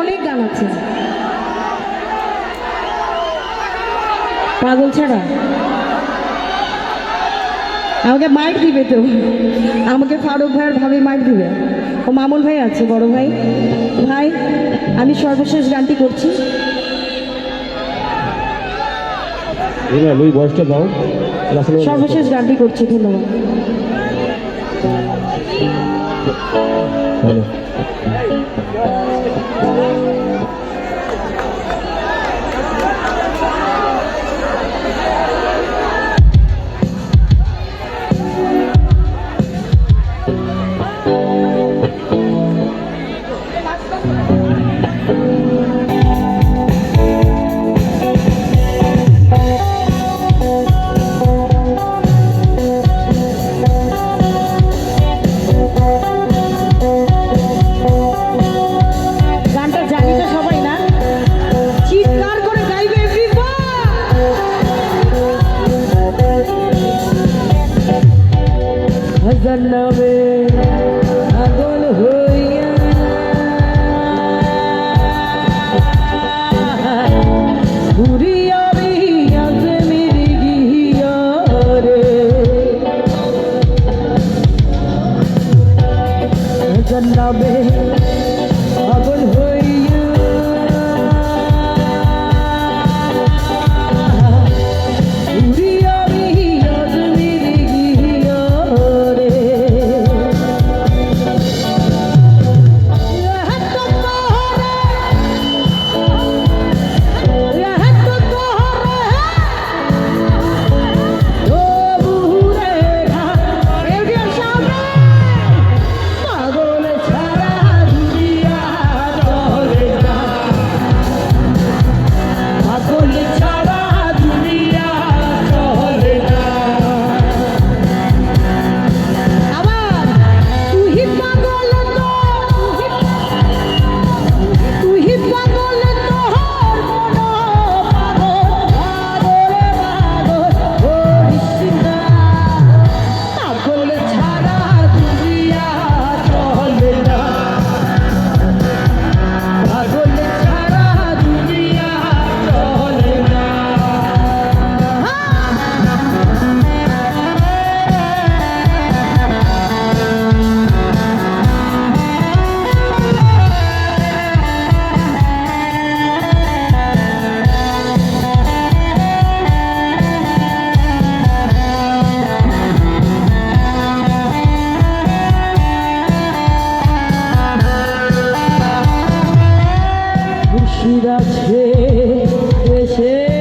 অনেক গান আছে। পাগল ছাড়া আমাকে মাইক দিবে তো, আমাকে ফারুক ভাইয়ের ভাবি মাইক দিবে। ও মামুন ভাই আছে, বড় ভাই। ভাই আমি সর্বশেষ গানটি করছি। বয়সটা দাও, সর্বশেষ গানটি করছি। ধন্যবাদ। নামে পাগল হইয়া ঘুরি আমি আজমির গিয়া রে, নামে পাগল হইয়া ঘুরি আমি আজমির গিয়া রে। মুর্শিদ আছে দেশে